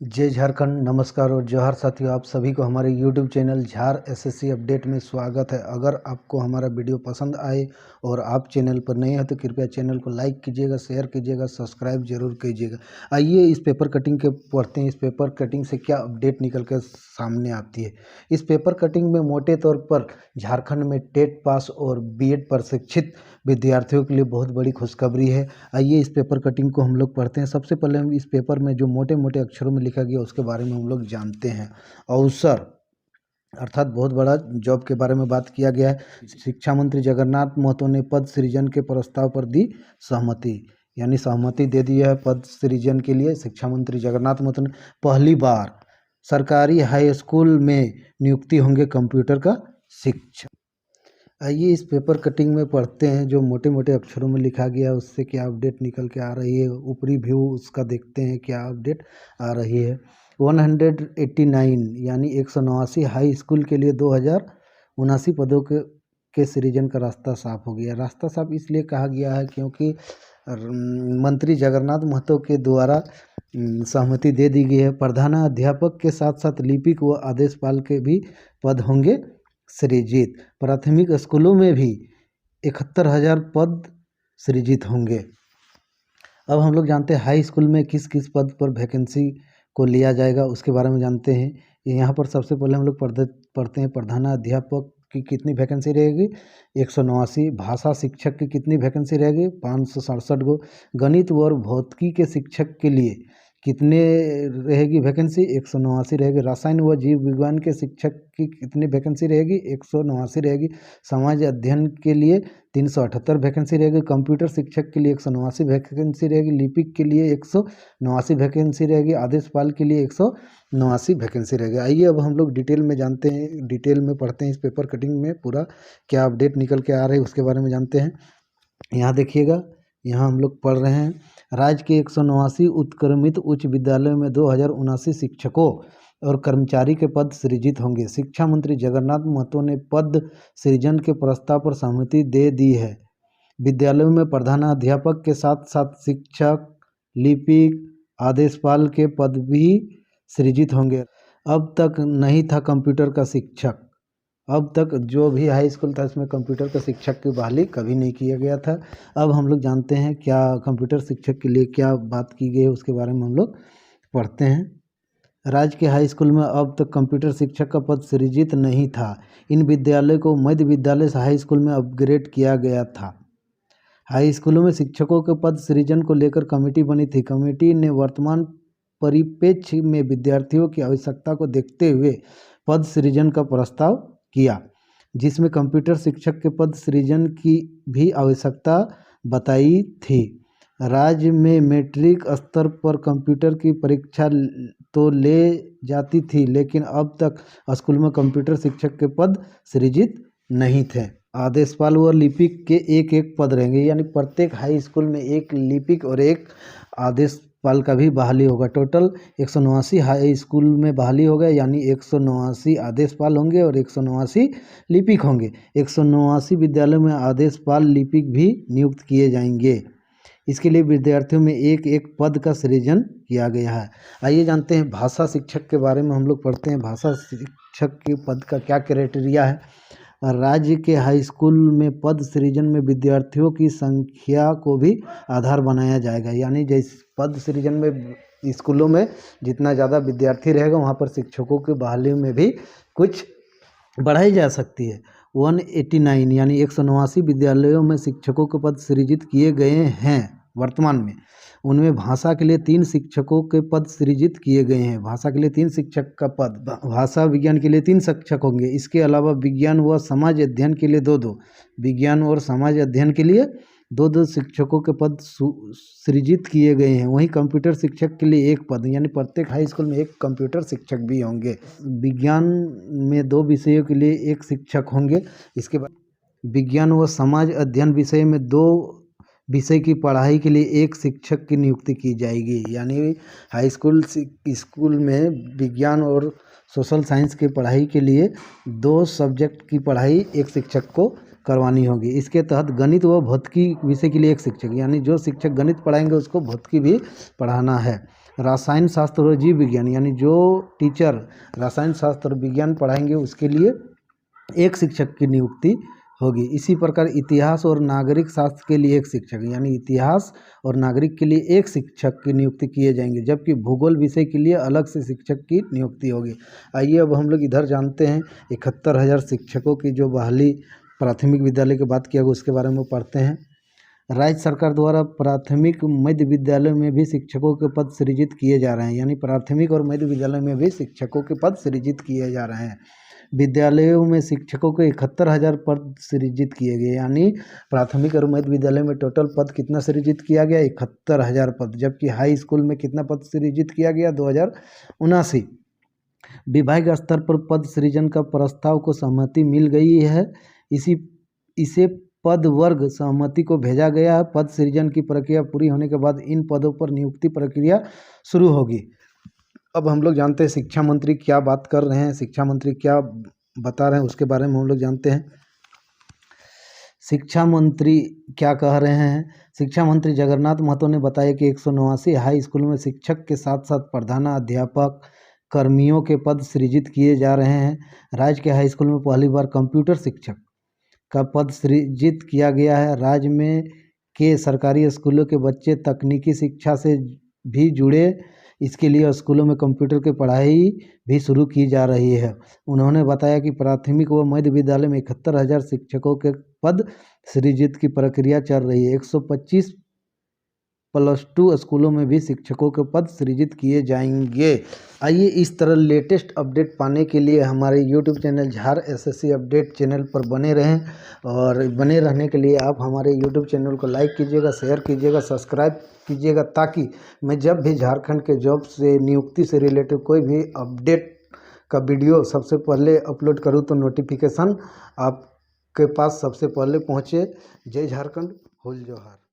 जय झारखंड। नमस्कार और जोहार साथियों, आप सभी को हमारे YouTube चैनल झार एसएससी अपडेट में स्वागत है। अगर आपको हमारा वीडियो पसंद आए और आप चैनल पर नए हैं तो कृपया चैनल को लाइक कीजिएगा, शेयर कीजिएगा, सब्सक्राइब जरूर कीजिएगा। आइए इस पेपर कटिंग के पढ़ते हैं। इस पेपर कटिंग से क्या अपडेट निकल कर सामने आती है। इस पेपर कटिंग में मोटे तौर पर झारखंड में टेट पास और बीएड प्रशिक्षित विद्यार्थियों के लिए बहुत बड़ी खुशखबरी है। आइए इस पेपर कटिंग को हम लोग पढ़ते हैं। सबसे पहले हम इस पेपर में जो मोटे मोटे अक्षरों में लिखा गया उसके बारे में हम लोग जानते हैं। अवसर अर्थात बहुत बड़ा जॉब के बारे में बात किया गया है। शिक्षा मंत्री जगन्नाथ महतो ने पद सृजन के प्रस्ताव पर दी सहमति, यानी सहमति दे दी है पद सृजन के लिए। शिक्षा मंत्री जगन्नाथ महतो ने पहली बार सरकारी हाई स्कूल में नियुक्ति होंगे कंप्यूटर का शिक्षक। आइए इस पेपर कटिंग में पढ़ते हैं जो मोटे मोटे अक्षरों में लिखा गया उससे क्या अपडेट निकल के आ रही है। ऊपरी व्यू उसका देखते हैं क्या अपडेट आ रही है। 189 यानी 189 हाई स्कूल के लिए 2079 पदों के सृजन का रास्ता साफ हो गया। रास्ता साफ इसलिए कहा गया है क्योंकि मंत्री जगन्नाथ महतो के द्वारा सहमति दे दी गई है। प्रधानाध्यापक के साथ साथ लिपिक व आदेशपाल के भी पद होंगे सृजित। प्राथमिक स्कूलों में भी 71,000 पद सृजित होंगे। अब हम लोग जानते हैं हाई स्कूल में किस किस पद पर वैकेंसी को लिया जाएगा उसके बारे में जानते हैं। यहाँ पर सबसे पहले हम लोग पढ़ते हैं प्रधानाध्यापक की कितनी वैकेंसी रहेगी 189। भाषा शिक्षक की कितनी वैकेंसी रहेगी 567 गो। गणित व भौतिकी के शिक्षक के लिए कितने रहेगी वैकेंसी 189 रहेगी। रसायन व जीव विज्ञान के शिक्षक की कितनी वैकेंसी रहेगी 189 रहेगी। समाज अध्ययन के लिए 378 वैकेंसी रहेगी। कंप्यूटर शिक्षक के लिए 189 वैकेंसी रहेगी। लिपिक के लिए 189 वैकेंसी रहेगी। आदेशपाल के लिए 189 वैकेंसी रहेगी। आइए अब हम लोग डिटेल में जानते हैं, डिटेल में पढ़ते हैं। इस पेपर कटिंग में पूरा क्या अपडेट निकल के आ रहे हैं उसके बारे में जानते हैं। यहाँ देखिएगा, यहाँ हम लोग पढ़ रहे हैं राज्य के 189 उत्क्रमित उच्च विद्यालयों में 2079 शिक्षकों और कर्मचारी के पद सृजित होंगे। शिक्षा मंत्री जगन्नाथ महतो ने पद सृजन के प्रस्ताव पर सहमति दे दी है। विद्यालयों में प्रधानाध्यापक के साथ साथ शिक्षक, लिपिक, आदेशपाल के पद भी सृजित होंगे। अब तक नहीं था कंप्यूटर का शिक्षक। अब तक जो भी हाई स्कूल था इसमें कंप्यूटर का शिक्षक की बहाली कभी नहीं किया गया था। अब हम लोग जानते हैं क्या कंप्यूटर शिक्षक के लिए क्या बात की गई है उसके बारे में हम लोग पढ़ते हैं। राज्य के हाई स्कूल में अब तक कंप्यूटर शिक्षक का पद सृजित नहीं था। इन विद्यालय को मध्य विद्यालय से हाई स्कूल में अपग्रेड किया गया था। हाई स्कूलों में शिक्षकों के पद सृजन को लेकर कमेटी बनी थी। कमेटी ने वर्तमान परिप्रेक्ष्य में विद्यार्थियों की आवश्यकता को देखते हुए पद सृजन का प्रस्ताव किया, जिसमें कंप्यूटर शिक्षक के पद सृजन की भी आवश्यकता बताई थी। राज्य में मैट्रिक स्तर पर कंप्यूटर की परीक्षा तो ले जाती थी, लेकिन अब तक स्कूल में कंप्यूटर शिक्षक के पद सृजित नहीं थे। आदेशपाल व लिपिक के एक एक पद रहेंगे, यानी प्रत्येक हाई स्कूल में एक लिपिक और एक आदेशपाल का भी बहाली होगा। टोटल 189 हाई स्कूल में बहाली होगा, यानी 189 आदेशपाल होंगे और 189 लिपिक होंगे। 189 विद्यालयों में आदेशपाल लिपिक भी नियुक्त किए जाएंगे। इसके लिए विद्यार्थियों में एक एक पद का सृजन किया गया है। आइए जानते हैं भाषा शिक्षक के बारे में हम लोग पढ़ते हैं। भाषा शिक्षक के पद का क्या क्राइटेरिया है। राज्य के हाई स्कूल में पद सृजन में विद्यार्थियों की संख्या को भी आधार बनाया जाएगा, यानी जैसे पद सृजन में स्कूलों में जितना ज़्यादा विद्यार्थी रहेगा वहाँ पर शिक्षकों की बहाली में भी कुछ बढ़ाई जा सकती है। 189 यानी 189 विद्यालयों में शिक्षकों के पद सृजित किए गए हैं वर्तमान में। उनमें भाषा के लिए 3 शिक्षकों के पद सृजित किए गए हैं। भाषा के लिए 3 शिक्षक का पद, भाषा विज्ञान के लिए 3 शिक्षक होंगे। इसके अलावा विज्ञान व समाज अध्ययन के लिए 2-2, विज्ञान और समाज अध्ययन के लिए 2-2 शिक्षकों के पद सृजित किए गए हैं। वहीं कंप्यूटर शिक्षक के लिए 1 पद, यानी प्रत्येक हाई स्कूल में 1 कंप्यूटर शिक्षक भी होंगे। विज्ञान में 2 विषयों के लिए 1 शिक्षक होंगे। इसके बाद विज्ञान व समाज अध्ययन विषय में 2 विषय की पढ़ाई के लिए 1 शिक्षक की नियुक्ति की जाएगी, यानी हाई स्कूल में विज्ञान और सोशल साइंस की पढ़ाई के लिए 2 सब्जेक्ट की पढ़ाई 1 शिक्षक को करवानी होगी। इसके तहत गणित व भौतिकी विषय के लिए 1 शिक्षक, यानी जो शिक्षक गणित पढ़ाएंगे उसको भौतिकी भी पढ़ाना है। रसायन शास्त्र और जीव विज्ञान, यानी जो टीचर रसायन शास्त्र और विज्ञान पढ़ाएंगे उसके लिए एक शिक्षक की नियुक्ति होगी। इसी प्रकार इतिहास और नागरिक शास्त्र के लिए एक शिक्षक, यानी इतिहास और नागरिक के लिए एक शिक्षक की नियुक्ति किए जाएंगे, जबकि भूगोल विषय के लिए अलग से शिक्षक की नियुक्ति होगी। आइए अब हम लोग इधर जानते हैं 71,000 शिक्षकों की जो बहाली प्राथमिक विद्यालय की बात किया गया उसके बारे में पढ़ते हैं। राज्य सरकार द्वारा प्राथमिक मध्य विद्यालय में भी शिक्षकों के पद सृजित किए जा रहे हैं, यानी प्राथमिक और मध्य विद्यालय में भी शिक्षकों के पद सृजित किए जा रहे हैं। विद्यालयों में शिक्षकों के 71,000 पद सृजित किए गए, यानी प्राथमिक और मध्य विद्यालय में टोटल पद कितना सृजित किया गया? 71,000 पद। जबकि हाई स्कूल में कितना पद सृजित किया गया? 2,079। विभाग स्तर पर पद सृजन का प्रस्ताव को सहमति मिल गई है। इसे पद वर्ग सहमति को भेजा गया है। पद सृजन की प्रक्रिया पूरी होने के बाद इन पदों पर नियुक्ति प्रक्रिया शुरू होगी। अब हम लोग जानते हैं शिक्षा मंत्री क्या बात कर रहे हैं, शिक्षा मंत्री क्या बता रहे हैं उसके बारे में हम लोग जानते हैं। शिक्षा मंत्री क्या कह रहे हैं? शिक्षा मंत्री जगन्नाथ महतो ने बताया कि 189 हाई स्कूल में शिक्षक के साथ साथ प्रधानाध्यापक कर्मियों के पद सृजित किए जा रहे हैं। राज्य के हाई स्कूल में पहली बार कंप्यूटर शिक्षक का पद सृजित किया गया है। राज्य में के सरकारी स्कूलों के बच्चे तकनीकी शिक्षा से भी जुड़े, इसके लिए स्कूलों में कंप्यूटर की पढ़ाई भी शुरू की जा रही है। उन्होंने बताया कि प्राथमिक व मध्य विद्यालय में 71,000 शिक्षकों के पद सृजित की प्रक्रिया चल रही है। 125 +2 स्कूलों में भी शिक्षकों के पद सृजित किए जाएंगे। आइए इस तरह लेटेस्ट अपडेट पाने के लिए हमारे YouTube चैनल झार SSC अपडेट चैनल पर बने रहें, और बने रहने के लिए आप हमारे YouTube चैनल को लाइक कीजिएगा, शेयर कीजिएगा, सब्सक्राइब कीजिएगा, ताकि मैं जब भी झारखंड के जॉब से नियुक्ति से रिलेटेड कोई भी अपडेट का वीडियो सबसे पहले अपलोड करूँ तो नोटिफिकेशन आपके पास सबसे पहले पहुँचे। जय झारखंड, होल जोहार।